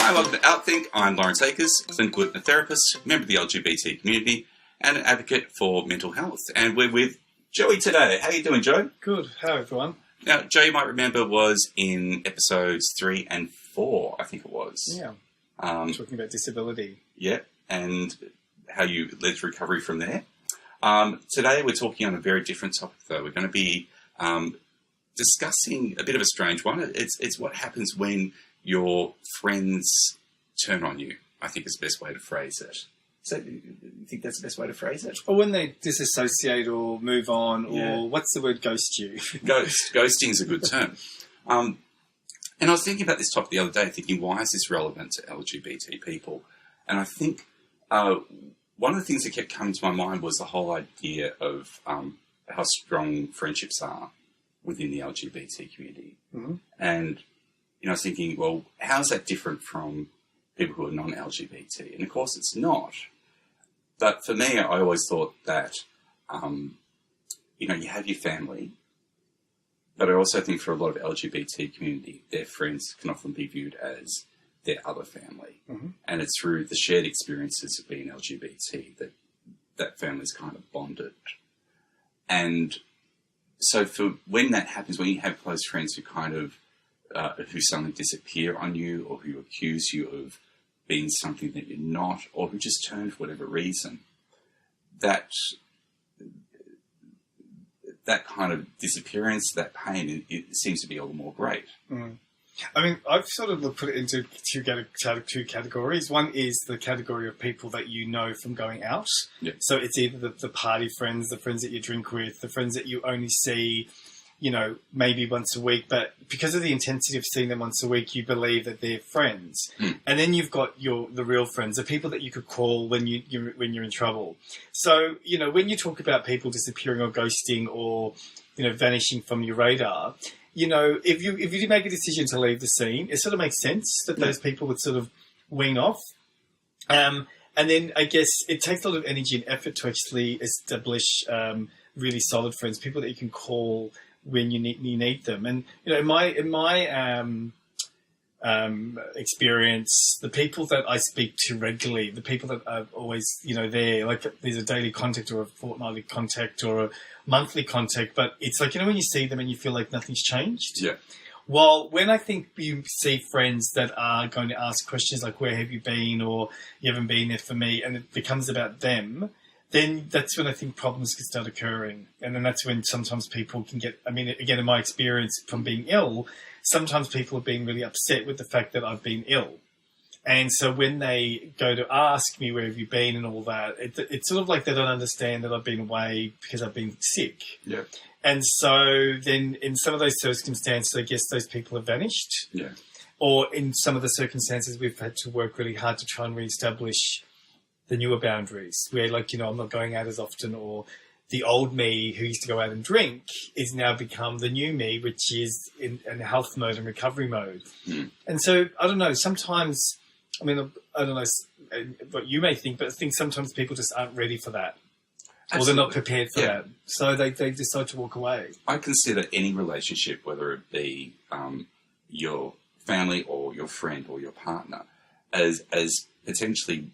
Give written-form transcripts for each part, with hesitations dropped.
Hi, welcome to OUTthink. I'm Lawrence Akers, clinical hypnotherapist, member of the LGBT community, and an advocate for mental health. And we're with Joey today. How are you doing, Joe? Good. Hello, everyone. Now, Joe, you might remember, was in episodes 3 and 4, I think it was. Yeah. Talking about disability. Yeah, and how you led to recovery from there. Today, we're talking on a very different topic, though. We're going to be discussing a bit of a strange one. It's what happens when your friends turn on you, I think is the best way to phrase it. So, you think that's the best way to phrase it? Or when they disassociate or move on, or what's the word, ghost you? Ghosting is a good term. And I was thinking about this topic the other day, thinking, why is this relevant to LGBT people? And I think one of the things that kept coming to my mind was the whole idea of how strong friendships are within the LGBT community. Mm-hmm. And, I was thinking, well, how is that different from people who are non-LGBT? And, of course, it's not. But for me, I always thought that, you have your family, but I also think for a lot of LGBT community, their friends can often be viewed as their other family. Mm-hmm. And it's through the shared experiences of being LGBT that family's kind of bonded. And so for when that happens, when you have close friends who kind of, who suddenly disappear on you, or who accuse you of being something that you're not, or who just turn for whatever reason, that kind of disappearance, that pain, it seems to be a little more great. Mm. I mean, I've sort of put it into two categories. One is the category of people that you know from going out. Yeah. So it's either the party friends, the friends that you drink with, the friends that you only see, maybe once a week. But because of the intensity of seeing them once a week, you believe that they're friends. Mm. And then you've got the real friends, the people that you could call when you're in trouble. So, when you talk about people disappearing or ghosting or, vanishing from your radar, if you make a decision to leave the scene, it sort of makes sense that those people would sort of wean off. And then I guess it takes a lot of energy and effort to actually establish really solid friends, people that you can call when you need them. And in my experience, the people that I speak to regularly, the people that are always there, like there's a daily contact or a fortnightly contact or a monthly contact, but it's like when you see them and you feel like nothing's changed. Yeah. Well, when I think you see friends that are going to ask questions like, where have you been, or you haven't been there for me, and it becomes about them, then that's when I think problems can start occurring. And then that's when sometimes people can get, again, in my experience from being ill, sometimes people are being really upset with the fact that I've been ill. And so when they go to ask me, where have you been and all that, it's sort of like they don't understand that I've been away because I've been sick. Yeah. And so then in some of those circumstances, I guess those people have vanished. Yeah. Or in some of the circumstances, we've had to work really hard to try and reestablish the newer boundaries where, I'm not going out as often, or the old me who used to go out and drink is now become the new me, which is in health mode and recovery mode. Mm. And so, I don't know, sometimes, I don't know what you may think, but I think sometimes people just aren't ready for that. Absolutely. Or they're not prepared for that. So they decide to walk away. I consider any relationship, whether it be your family or your friend or your partner, as potentially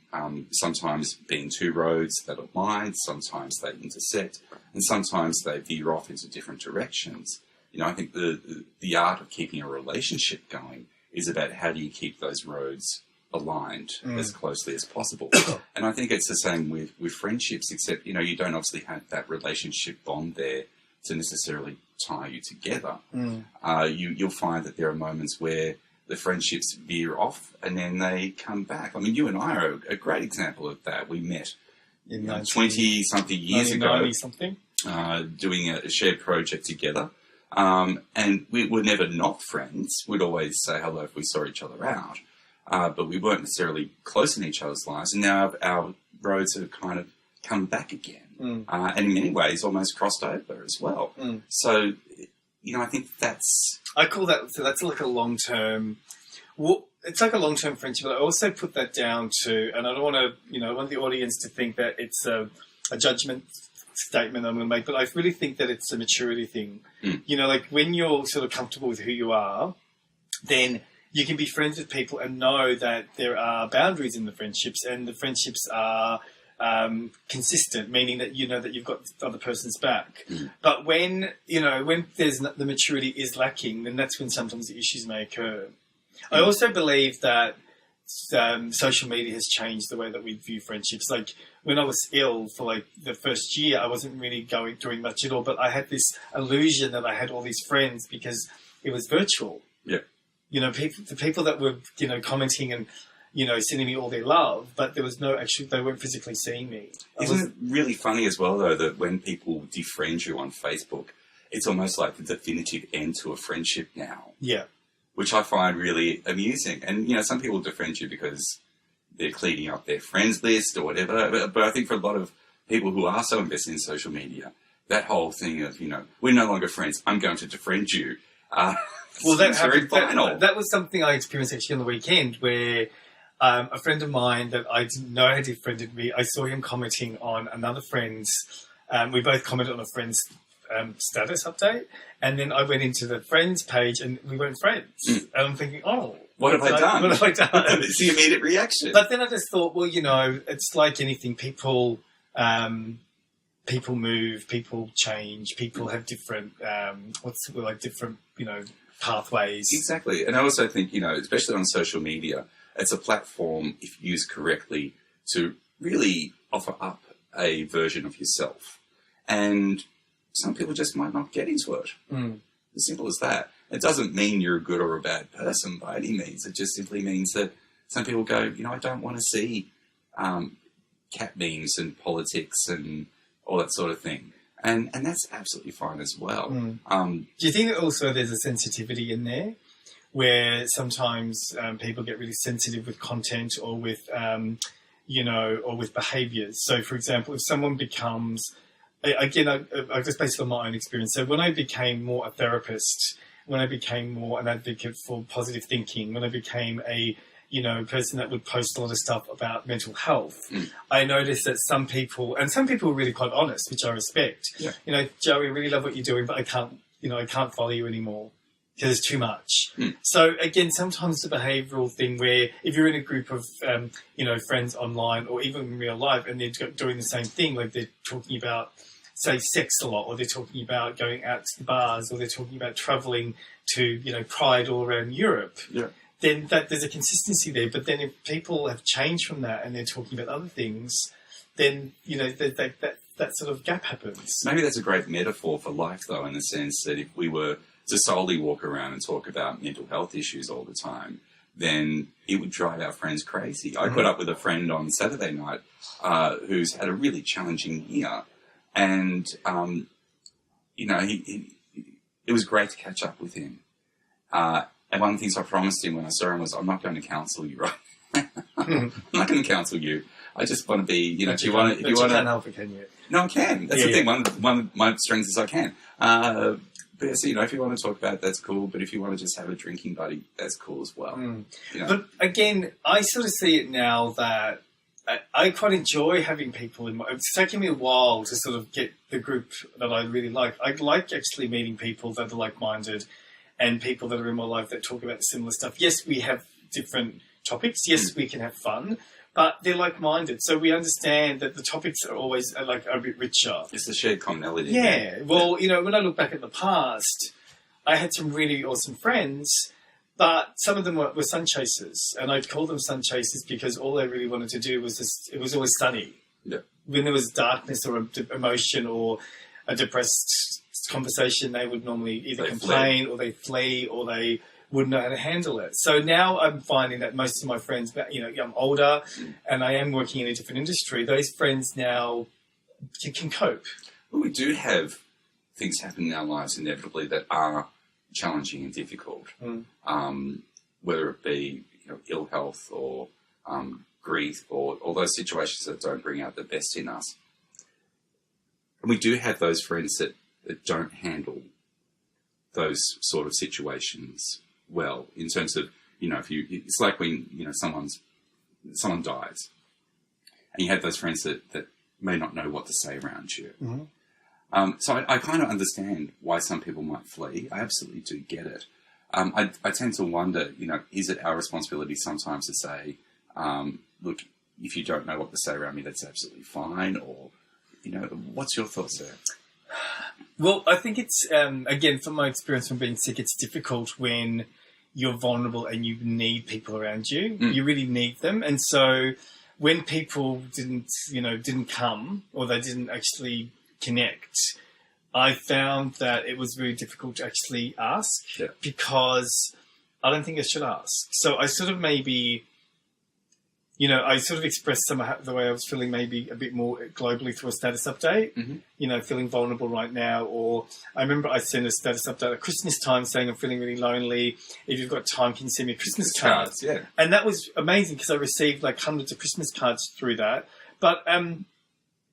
sometimes being two roads that align, sometimes they intersect, and sometimes they veer off into different directions. I think the art of keeping a relationship going is about how do you keep those roads aligned as closely as possible. And I think it's the same with friendships, except, you don't obviously have that relationship bond there to necessarily tie you together. You'll find that there are moments where the friendships veer off and then they come back. You and I are a great example of that. We met 20-something years ago, doing a shared project together. And we were never not friends. We'd always say hello if we saw each other out. But we weren't necessarily close in each other's lives. And now our roads have kind of come back again. And in many ways almost crossed over as well. So, I think I call that, so that's like a long-term, it's like a long-term friendship. But I also put that down to, and I don't want to, I want the audience to think that it's a judgment statement I'm going to make, but I really think that it's a maturity thing. Like when you're sort of comfortable with who you are, then you can be friends with people and know that there are boundaries in the friendships, and the friendships are consistent, meaning that you know that you've got the other person's back. But when there's the maturity is lacking, then that's when sometimes the issues may occur. I also believe that social media has changed the way that we view friendships. Like when I was ill for like the first year, I wasn't really doing much at all, but I had this illusion that I had all these friends because it was virtual. Yeah. The people that were, commenting and, sending me all their love, but there was they weren't physically seeing me. Isn't it really funny as well, though, that when people defriend you on Facebook, it's almost like the definitive end to a friendship now? Yeah. Which I find really amusing. And, some people defriend you because they're cleaning up their friends list or whatever. But I think for a lot of people who are so invested in social media, that whole thing of, we're no longer friends, I'm going to defriend you. Well, that was something I experienced actually on the weekend where a friend of mine that I didn't know had defriended me, I saw him commenting on another friend's, we both commented on a friend's status update, and then I went into the friends page and we weren't friends. And I'm thinking, what have I done? What have I done? It's the immediate reaction. But then I just thought, well, it's like anything. People move, people change, people have different, different, pathways. Exactly. And I also think, especially on social media, it's a platform, if used correctly, to really offer up a version of yourself. And some people just might not get into it. As simple as that. It doesn't mean you're a good or a bad person by any means. It just simply means that some people go, I don't want to see cat memes and politics and all that sort of thing. And that's absolutely fine as well. Do you think that also there's a sensitivity in there where sometimes people get really sensitive with content or with, or with behaviours? So, for example, if someone becomes... Again, I just based it on my own experience. So when I became more a therapist, when I became more an advocate for positive thinking, when I became a person that would post a lot of stuff about mental health, I noticed that some people were really quite honest, which I respect. Yeah. Joey, I really love what you're doing, but I can't follow you anymore because it's too much. So again, sometimes the behavioural thing where if you're in a group of, friends online or even in real life and they're doing the same thing, like they're talking about, say, sex a lot, or they're talking about going out to the bars, or they're talking about travelling to, Pride all around Europe, then there's a consistency there. But then if people have changed from that and they're talking about other things, then, that sort of gap happens. Maybe that's a great metaphor for life, though, in the sense that if we were to solely walk around and talk about mental health issues all the time, then it would drive our friends crazy. I caught up with a friend on Saturday night who's had a really challenging year. And, it was great to catch up with him. And one of the things I promised him when I saw him was, I'm not going to counsel you, right? I'm not going to counsel you. I just want to be, if you want to... You can't help it, can you? No, I can. That's the thing. One of my strengths is I can. But so, if you want to talk about it, that's cool. But if you want to just have a drinking buddy, that's cool as well. But again, I sort of see it now that I quite enjoy having people in my... It's taken me a while to sort of get the group that I really like. I like actually meeting people that are like-minded and people that are in my life that talk about similar stuff. Yes, we have different topics. Yes, we can have fun. But they're like-minded, so we understand that the topics are always a bit richer. It's the shared commonality. Yeah. Well, when I look back at the past, I had some really awesome friends, but some of them were sun chasers, and I'd call them sun chasers because all they really wanted to do was it was always sunny. Yeah. When there was darkness or emotion or a depressed conversation, they would normally either complain or they flee or they wouldn't know how to handle it. So now I'm finding that most of my friends, I'm older and I am working in a different industry. Those friends now can cope. Well, we do have things happen in our lives inevitably that are challenging and difficult, whether it be ill health or grief or all those situations that don't bring out the best in us. And we do have those friends that don't handle those sort of situations well, in terms of, it's like when, someone dies and you have those friends that may not know what to say around you. So I kind of understand why some people might flee. I absolutely do get it. I tend to wonder, is it our responsibility sometimes to say, look, if you don't know what to say around me, that's absolutely fine, or, what's your thoughts there? Well, I think it's, again, from my experience from being sick, it's difficult when you're vulnerable and you need people around you. You really need them. And so when people didn't come, or they didn't actually connect, I found that it was very difficult to actually ask because I don't think I should ask. So I sort of maybe, I sort of expressed some of the way I was feeling maybe a bit more globally through a status update, feeling vulnerable right now. Or I remember I sent a status update at Christmas time saying I'm feeling really lonely. If you've got time, can you send me a Christmas card? Yeah. And that was amazing because I received like hundreds of Christmas cards through that. But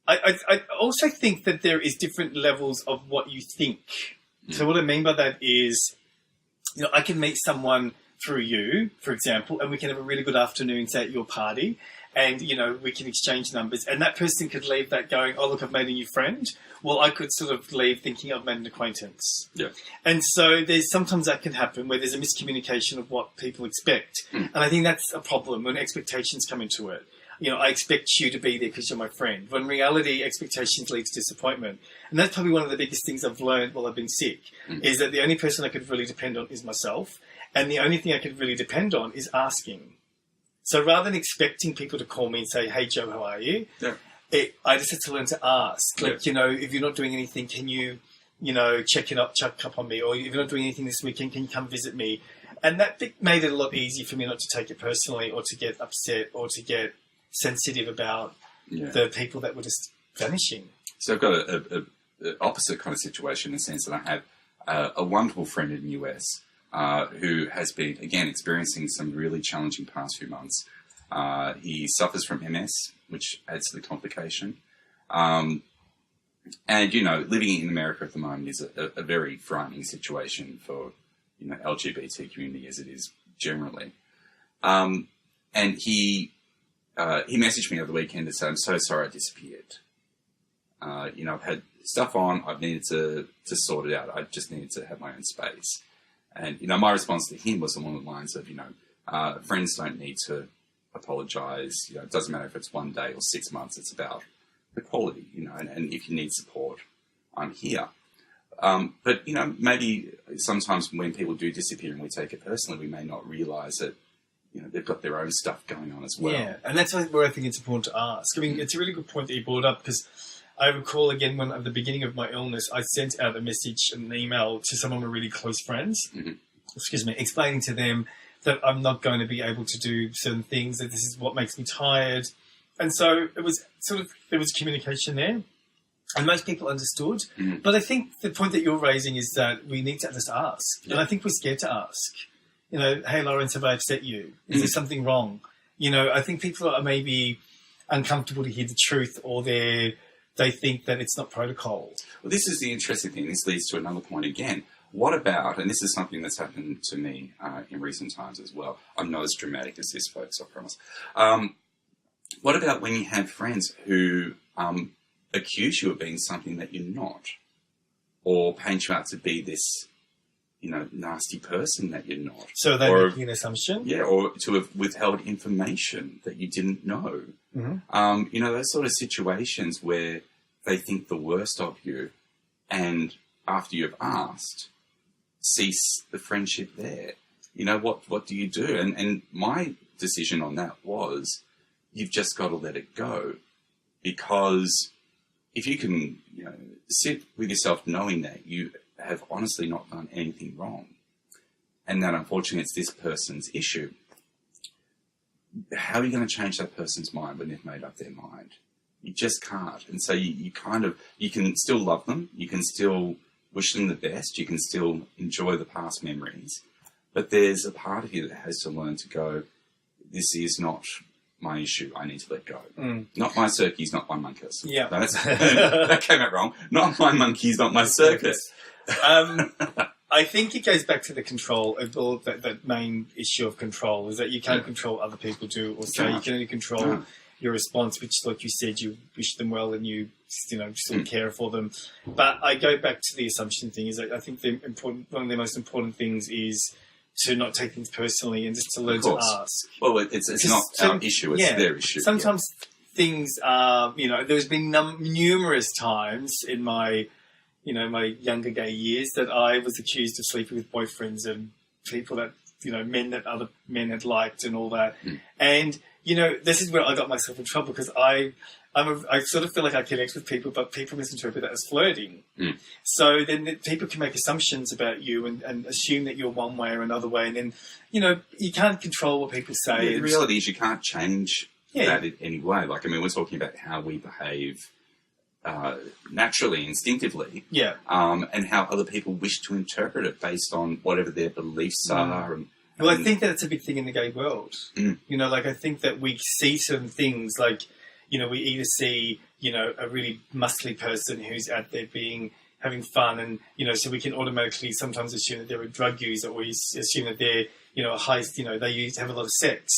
I also think that there is different levels of what you think. So what I mean by that is, I can meet someone through you, for example, and we can have a really good afternoon, say, at your party, and, we can exchange numbers, and that person could leave that going, oh, look, I've made a new friend. Well, I could sort of leave thinking I've made an acquaintance. Yeah. And so sometimes that can happen where there's a miscommunication of what people expect. And I think that's a problem when expectations come into it. I expect you to be there because you're my friend. When in reality, expectations lead to disappointment. And that's probably one of the biggest things I've learned while I've been sick, is that the only person I could really depend on is myself. And the only thing I could really depend on is asking. So rather than expecting people to call me and say, hey, Joe, how are you? Yeah. I just had to learn to ask. Like, if you're not doing anything, can you, check up on me? Or if you're not doing anything this weekend, can you come visit me? And that made it a lot easier for me not to take it personally or to get upset or to get sensitive about the people that were just vanishing. So I've got a opposite kind of situation in the sense that I have a wonderful friend in the US who has been, again, experiencing some really challenging past few months. He suffers from MS, which adds to the complication. And, living in America at the moment is a very frightening situation for, LGBT community as it is generally. And he messaged me over the weekend to say, I'm so sorry I disappeared. I've had stuff on, I've needed to sort it out. I just needed to have my own space. And, my response to him was along the lines of, friends don't need to apologise. It doesn't matter if it's 1 day or 6 months. It's about the quality, and if you need support, I'm here. But, maybe sometimes when people do disappear and we take it personally, we may not realise that, they've got their own stuff going on as well. Yeah, and that's where I think it's important to ask. I mean, it's a really good point that you brought up because I recall, again, when at the beginning of my illness, I sent out a message, an email to some of my really close friends, explaining to them that I'm not going to be able to do certain things, that this is what makes me tired. And so it was there was communication there, and most people understood. But I think the point that you're raising is that we need to just ask. And I think we're scared to ask. Hey, Lawrence, have I upset you? Is there something wrong? I think people are maybe uncomfortable to hear the truth, or they think that it's not protocol. Well, this is the interesting thing. This leads to another point again. What about, and this is something that's happened to me in recent times as well. I'm not as dramatic as this, folks, I promise. What about when you have friends who accuse you of being something that you're not, or paint you out to be this, nasty person that you're not? So they're making an assumption? Yeah, or to have withheld information that you didn't know. Those sort of situations where they think the worst of you, and after you've asked, cease the friendship there. What do you do? And my decision on that was, you've just got to let it go. Because if you can, sit with yourself knowing that you have honestly not done anything wrong, and that unfortunately it's this person's issue, how are you going to change that person's mind when they've made up their mind? You just can't. And so you can still love them, you can still wish them the best, you can still enjoy the past memories, but there's a part of you that has to learn to go, this is not my issue, I need to let go. Not my circus, not my monkeys. Yeah. No, that came out wrong. Not my monkeys, not my circus. I think it goes back to the control, that main issue of control, is that you can't control other people do, or so you can only control your response, which, like you said, you wish them well and you still care for them. But I go back to the assumption thing, is that I think one of the most important things is to not take things personally and just to learn to ask. Well, it's not our issue; it's their issue. Sometimes things are, there's been numerous times in my, my younger gay years that I was accused of sleeping with boyfriends and people that, men that other men had liked and all that. And, this is where I got myself in trouble because I sort of feel like I connect with people, but people misinterpret that as flirting. So then people can make assumptions about you and assume that you're one way or another way. And then, you can't control what people say. The reality is you can't change that in any way. Like, we're talking about how we behave naturally, instinctively, and how other people wish to interpret it based on whatever their beliefs are. Well, I think that it's a big thing in the gay world. I think that we see certain things like, we either see, a really muscly person who's out there having fun and, so we can automatically sometimes assume that they're a drug user, or we assume that they're, a high, they have a lot of sex.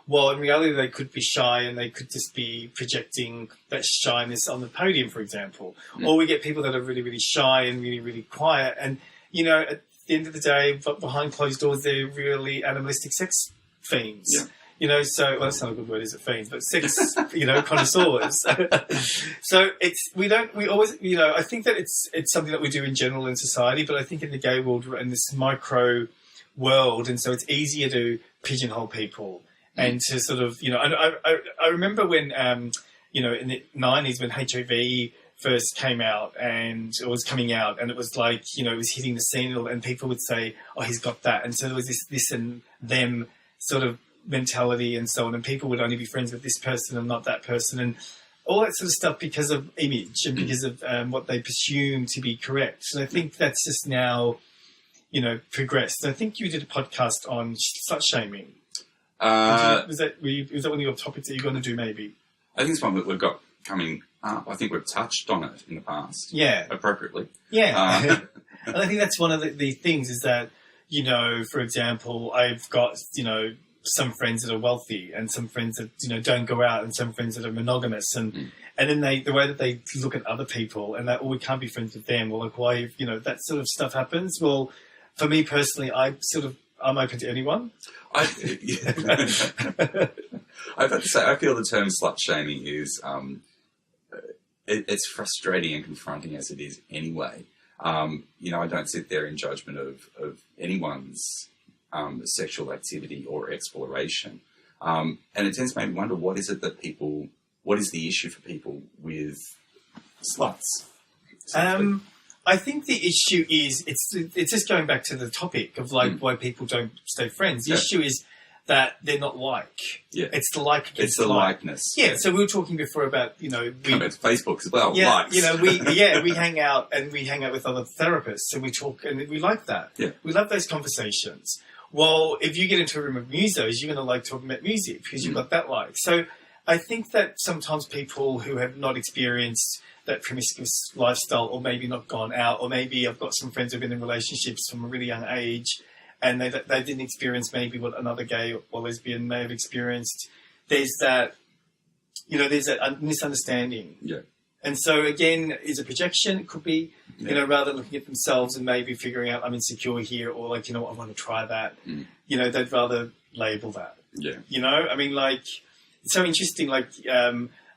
Well, in reality, they could be shy and they could just be projecting that shyness on the podium, for example. Or we get people that are really, really shy and really, really quiet. And, at the end of the day, but behind closed doors, they're really animalistic sex fiends. So that's not a good word, is it, fiends? But sex, connoisseurs. So I think that it's something that we do in general in society, but I think in the gay world, we're in this micro world, and so it's easier to pigeonhole people. And to sort of, I remember when, in the 90s when HIV first came out and it was coming out and it was like, it was hitting the scene and people would say, oh, he's got that. And so there was this and them sort of mentality and so on. And people would only be friends with this person and not that person and all that sort of stuff because of image and because of what they presume to be correct. So I think that's just now, progressed. I think you did a podcast on slut shaming. Was that one of your topics that you're going to do, maybe? I think it's one that we've got coming up. I think we've touched on it in the past. Yeah. Appropriately. Yeah. And I think that's one of the things is that, for example, I've got, some friends that are wealthy and some friends that, don't go out and some friends that are monogamous. And then the way that they look at other people and that, we can't be friends with them. Or like, why, that sort of stuff happens. Well, for me personally, I'm open to anyone. I have to say, I feel the term slut shaming is it's frustrating and confronting as it is anyway. I don't sit there in judgment of anyone's sexual activity or exploration, and it tends to make me wonder what is the issue for people with sluts? I think the issue is it's just going back to the topic of why people don't stay friends. The issue is that they're not like. Yeah. It's the like against it's the likeness. Yeah. So we were talking before about come back to Facebook as well. Yeah. Likes. We hang out with other therapists and we talk and we like that. Yeah. We love those conversations. Well, if you get into a room of musos, you're going to like talking about music because you've got that like. So I think that sometimes people who have not experienced that promiscuous lifestyle or maybe not gone out or maybe I've got some friends who've been in relationships from a really young age and they didn't experience maybe what another gay or lesbian may have experienced. There's that misunderstanding. Yeah. And so again, is a projection. It could be, rather than looking at themselves and maybe figuring out I'm insecure here or like, I want to try that. They'd rather label that. Yeah. It's so interesting,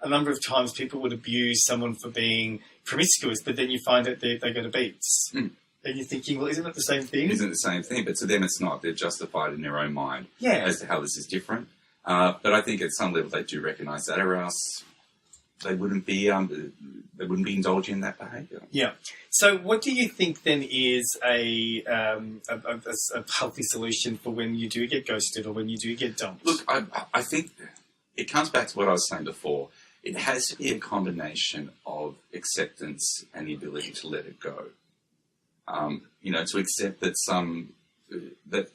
a number of times people would abuse someone for being promiscuous, but then you find that they go to beats. And you're thinking, well, isn't it the same thing? Isn't it the same thing? But to them it's not. They're justified in their own mind as to how this is different. But I think at some level they do recognise that, or else they wouldn't be indulging in that behaviour. Yeah. So what do you think then is a healthy solution for when you do get ghosted or when you do get dumped? Look, I think it comes back to what I was saying before. It has to be a combination of acceptance and the ability to let it go. To accept that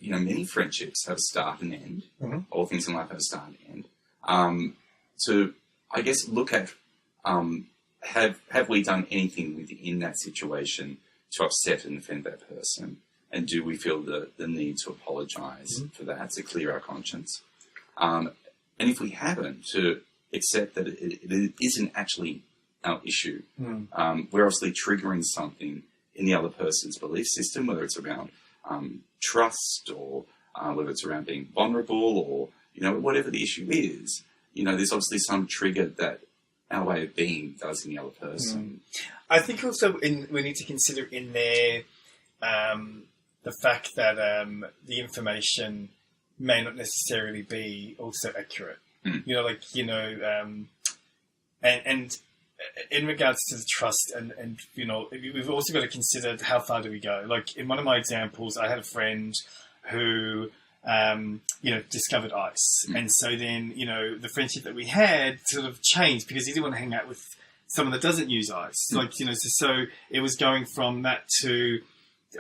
many friendships have a start and end. Mm-hmm. All things in life have a start and end. To, I guess, look at have we done anything within that situation to upset and offend that person, and do we feel the need to apologise for that, to clear our conscience? And if we haven't, to accept that it isn't actually our issue. We're obviously triggering something in the other person's belief system, whether it's around trust or whether it's around being vulnerable or, whatever the issue is. There's obviously some trigger that our way of being does in the other person. I think also we need to consider in there the fact that the information may not necessarily be also accurate. And in regards to the trust and we've also got to consider how far do we go. Like in one of my examples, I had a friend who discovered ice, and so then the friendship that we had sort of changed because he didn't want to hang out with someone that doesn't use ice. So it was going from that to,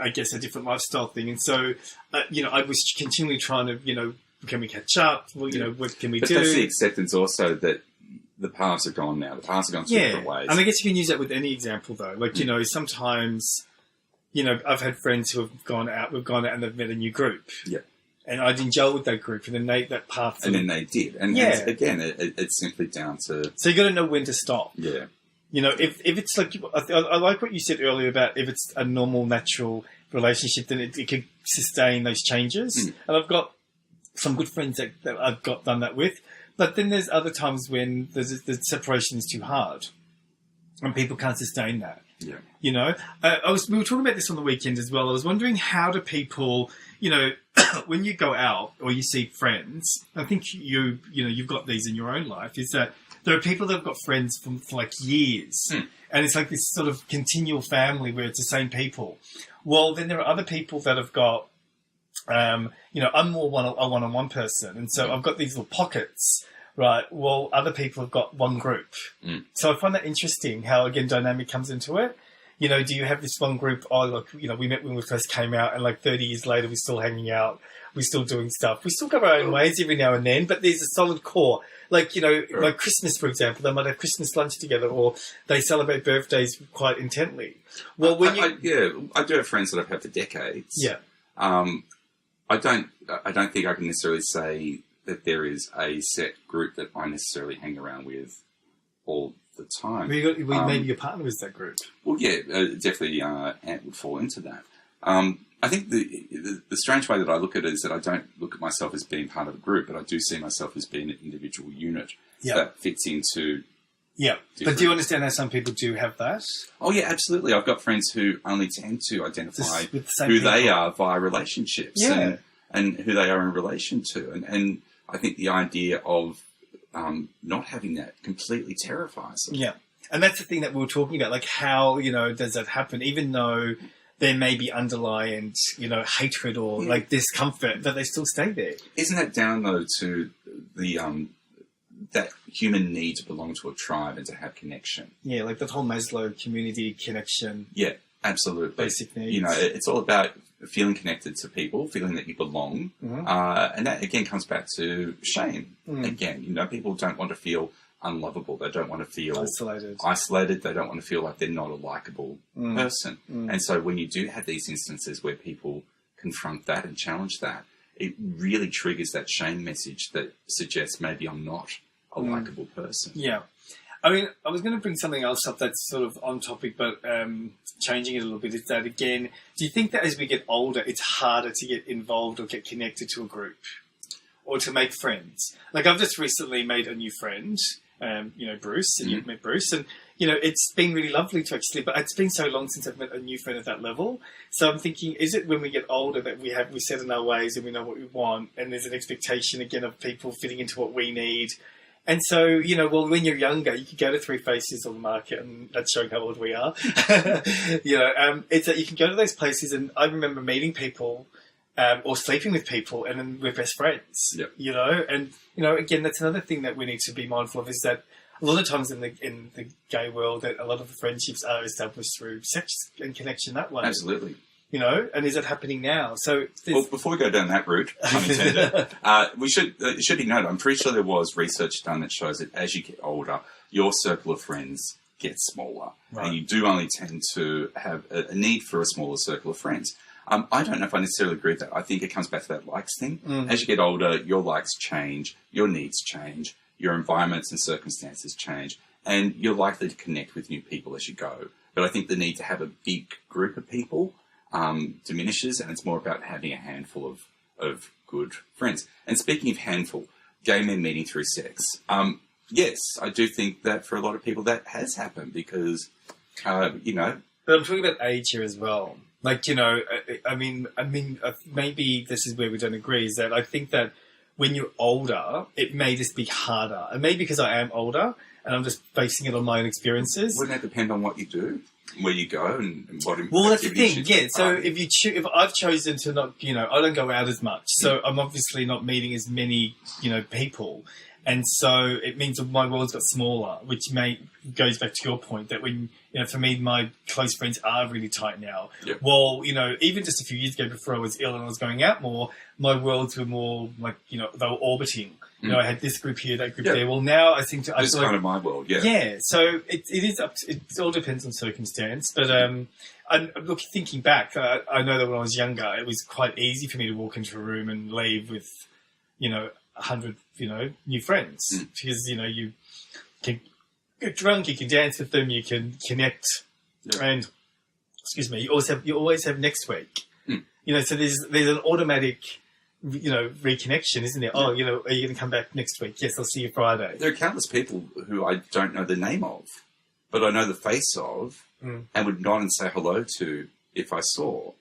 I guess, a different lifestyle thing. And so I was continually trying to can we catch up? Well, what can we do? But that's the acceptance also that the paths are gone now. The paths are gone two different ways. And I guess you can use that with any example though. Like, sometimes, I've had friends who have gone out, we've gone out and they've met a new group. Yeah. And I didn't gel with that group, and then that path. And then they did. And again, it's simply down to. So you got to know when to stop. Yeah. If it's like, I like what you said earlier about if it's a normal, natural relationship, then it can sustain those changes. And I've got some good friends that I've done that with. But then there's other times when the separation is too hard and people can't sustain that. Yeah. We were talking about this on the weekend as well. I was wondering, how do people, when you go out or you see friends, I think you've got these in your own life, is that there are people that have got friends for like years. And it's like this sort of continual family where it's the same people. Well, then there are other people that have got, I'm more a one-on-one person. And so I've got these little pockets, right? Well, other people have got one group. So I find that interesting how, again, dynamic comes into it. Do you have this one group? Oh, look, we met when we first came out, and like 30 years later, we're still hanging out. We're still doing stuff. We still go our own ways every now and then, but there's a solid core. Like, like Christmas, for example, they might have Christmas lunch together, or they celebrate birthdays quite intently. Well, I do have friends that I've had for decades. Yeah. I don't think I can necessarily say that there is a set group that I necessarily hang around with all the time. Maybe your partner is that group. Well, yeah, definitely Ant would fall into that. I think the strange way that I look at it is that I don't look at myself as being part of a group, but I do see myself as being an individual unit that fits into... Yeah, but do you understand how some people do have that? Oh, yeah, absolutely. I've got friends who only tend to identify with the who they are via relationships and who they are in relation to. And I think the idea of not having that completely terrifies them. Yeah, and that's the thing that we were talking about, like how, does that happen, even though there may be underlying, hatred or like discomfort, that they still stay there. Isn't that down, though, to the... that human need to belong to a tribe and to have connection. Yeah, like that whole Maslow community connection. Yeah, absolutely. Basic needs. It's all about feeling connected to people, feeling that you belong. And that, again, comes back to shame. Again, people don't want to feel unlovable. They don't want to feel isolated. They don't want to feel like they're not a likable person. And so when you do have these instances where people confront that and challenge that, it really triggers that shame message that suggests maybe I'm not a likable person. Yeah. I mean, I was going to bring something else up that's sort of on topic, but changing it a little bit, is that, again, do you think that as we get older, it's harder to get involved or get connected to a group or to make friends? Like, I've just recently made a new friend, Bruce, and you've met Bruce, and, it's been really lovely to actually, but it's been so long since I've met a new friend at that level. So I'm thinking, is it when we get older that we set in our ways and we know what we want, and there's an expectation, again, of people fitting into what we need? And so, when you're younger, you can go to Three Faces on the market, and that's showing how old we are. It's that you can go to those places, and I remember meeting people or sleeping with people, and then we're best friends. Yep. And again, that's another thing that we need to be mindful of, is that a lot of times in the gay world, that a lot of the friendships are established through sex and connection that way. Absolutely. And is it happening now? So, well, before we go down that route, unintended, it should be noted, I'm pretty sure there was research done that shows that as you get older, your circle of friends gets smaller. Right. And you do only tend to have a need for a smaller circle of friends. I don't know if I necessarily agree with that. I think it comes back to that likes thing. As you get older, your likes change, your needs change, your environments and circumstances change, and you're likely to connect with new people as you go. But I think the need to have a big group of people diminishes, and it's more about having a handful of good friends. And speaking of handful, gay men meeting through sex. Yes, I do think that for a lot of people that has happened because, you know. But I'm talking about age here as well. Like, you know, I mean, maybe this is where we don't agree, is that I think that when you're older, it may just be harder. And maybe because I am older and I'm just basing it on my own experiences. Wouldn't that depend on what you do, where you go and what Well, that's the thing, yeah. So if I've chosen to not, you know, I don't go out as much. So I'm obviously not meeting as many, you know, people. And so it means that my world's got smaller, which goes back to your point that when, you know, for me, my close friends are really tight now. Yep. Well, you know, even just a few years ago before I was ill and I was going out more, my worlds were more like, you know, they were orbiting. You know, I had this group here, that group there. Well, now I think... It's kind of my world, yeah. Yeah, so it is up to, it all depends on circumstance. But look, thinking back, I know that when I was younger, it was quite easy for me to walk into a room and leave with, you know, 100, you know, new friends. Because, you know, you can get drunk, you can dance with them, you can connect. And, excuse me, you always have next week. You know, so there's an automatic... you know, reconnection, isn't there? Oh, you know, are you going to come back next week? Yes, I'll see you Friday. There are countless people who I don't know the name of, but I know the face of and would nod and say hello to if I saw.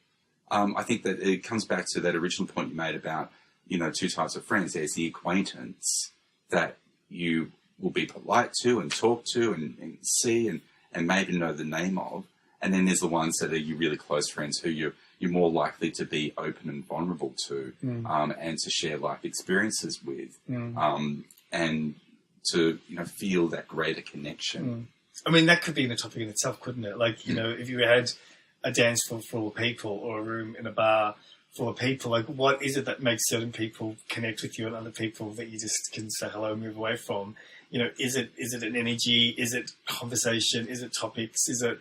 I think that it comes back to that original point you made about, you know, two types of friends. There's the acquaintance that you will be polite to and talk to and see and maybe know the name of. And then there's the ones that are your really close friends who you're more likely to be open and vulnerable to and to share life experiences with and to, you know, feel that greater connection. I mean, that could be a topic in itself, couldn't it? Like, you know, if you had a dance floor full of people or a room in a bar full of people, like what is it that makes certain people connect with you and other people that you just can say hello and move away from? You know, is it an energy? Is it conversation? Is it topics? Is it...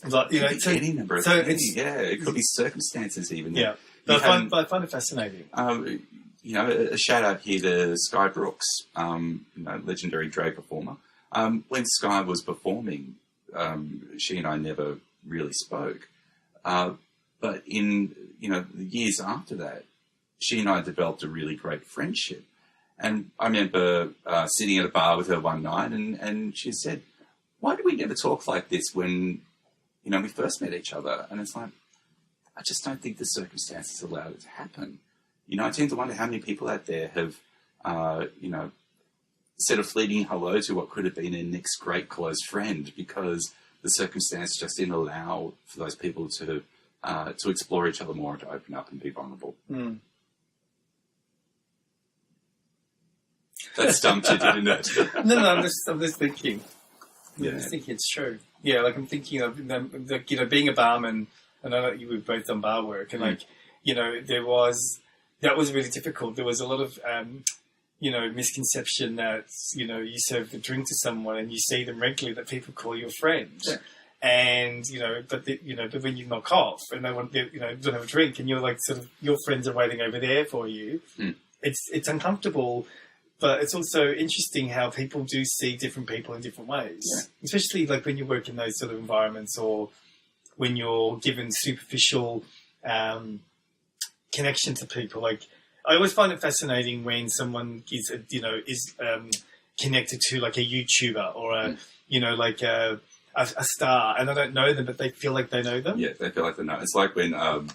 Like, you know, it could be any number of things. Yeah, it could be circumstances even. Yeah, but I find it fascinating. You know, a shout out here to Sky Brooks, you know, legendary drag performer. When Sky was performing, she and I never really spoke. But in, you know, the years after that, she and I developed a really great friendship. And I remember sitting at a bar with her one night and she said, "Why do we never talk like this when, you know, we first met each other?" And it's like, I just don't think the circumstances allowed it to happen. You know, I tend to wonder how many people out there have, you know, said a fleeting hello to what could have been their next great close friend because the circumstance just didn't allow for those people to explore each other more, to open up and be vulnerable. That stumped you, didn't it? No, I'm just thinking. Yeah. I'm just thinking it's true. Yeah, like I'm thinking of, you know, being a barman, and I know you were both done bar work, and like, you know, that was really difficult. There was a lot of, you know, misconception that, you know, you serve a drink to someone and you see them regularly, that people call you a friend. Yeah. And, you know, but when you knock off and they want, you know, don't have a drink and you're like sort of, your friends are waiting over there for you, it's uncomfortable. But it's also interesting how people do see different people in different ways, especially like when you work in those sort of environments or when you're given superficial connection to people. Like I always find it fascinating when someone is, you know, is connected to like a YouTuber or a, you know, like a star, and I don't know them, but they feel like they know them. Yeah, they feel like they know. It's like when, you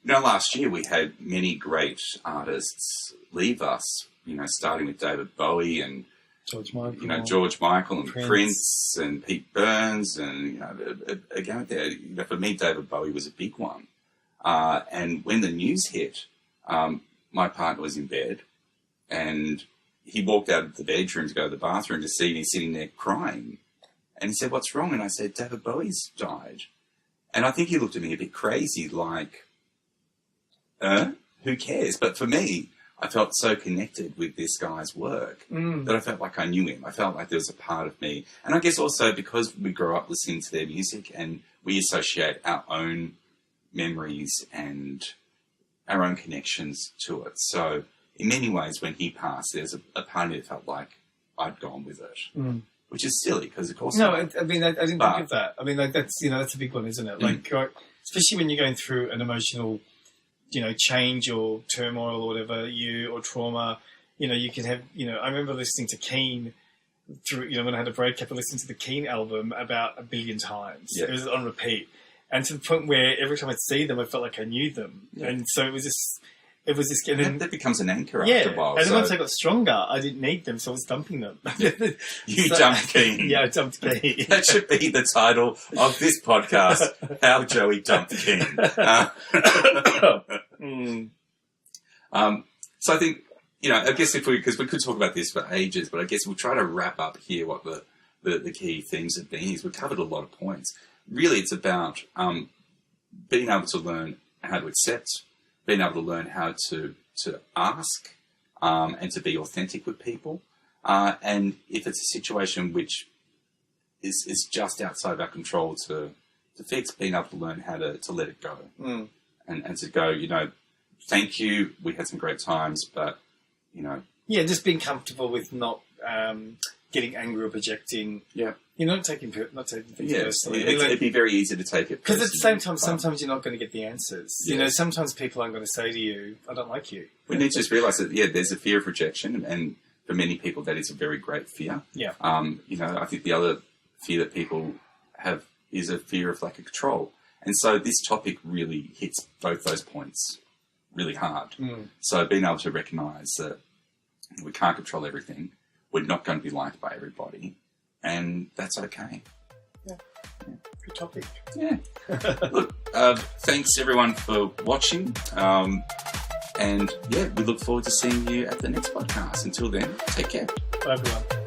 know, last year we had many great artists leave us. You know, starting with David Bowie and George Michael and Prince and Pete Burns, and you know, again there. You know, for me, David Bowie was a big one. And when the news hit, my partner was in bed, and he walked out of the bedroom to go to the bathroom to see me sitting there crying, and he said, "What's wrong?" And I said, "David Bowie's died." And I think he looked at me a bit crazy, like, "Who cares?" But for me, I felt so connected with this guy's work that I felt like I knew him. I felt like there was a part of me. And I guess also because we grew up listening to their music and we associate our own memories and our own connections to it. So in many ways, when he passed, there's a part of me that felt like I'd gone with it, which is silly because, of course... No, I mean, I didn't think of that. I mean, like, that's, you know, that's a big one, isn't it? Like, especially when you're going through an emotional change or turmoil or whatever, or trauma, you can have, I remember listening to Keane through, when I had a breakup, I listened to the Keane album about 1 billion times. Yeah. It was on repeat. And to the point where every time I'd see them, I felt like I knew them. Yeah. And so it was this, and then, that becomes an anchor after a while. And then once I got stronger, I didn't need them, so I was dumping them. You dumped Keane. Yeah, I dumped Keane. That should be the title of this podcast, How Joey Dumped Keane. So I think, I guess because we could talk about this for ages, but I guess we'll try to wrap up here what the key themes have been. We've covered a lot of points. Really, it's about being able to learn how to accept, being able to learn how to ask, and to be authentic with people. And if it's a situation which is just outside of our control to fix, being able to learn how to let it go. And to go, thank you, we had some great times, but, Yeah, just being comfortable with not getting angry or projecting. Yeah. Not taking things personally. It'd be very easy to take it because at the same time, sometimes you're not going to get the answers. Yeah. Sometimes people aren't going to say to you, I don't like you. We need to just realise that, there's a fear of rejection, and for many people that is a very great fear. Yeah. I think the other fear that people have is a fear of lack of control. And so this topic really hits both those points really hard. So being able to recognise that we can't control everything, we're not going to be liked by everybody, and that's okay. Yeah. Good topic. Yeah. Look, thanks everyone for watching. And we look forward to seeing you at the next podcast. Until then, take care. Bye everyone.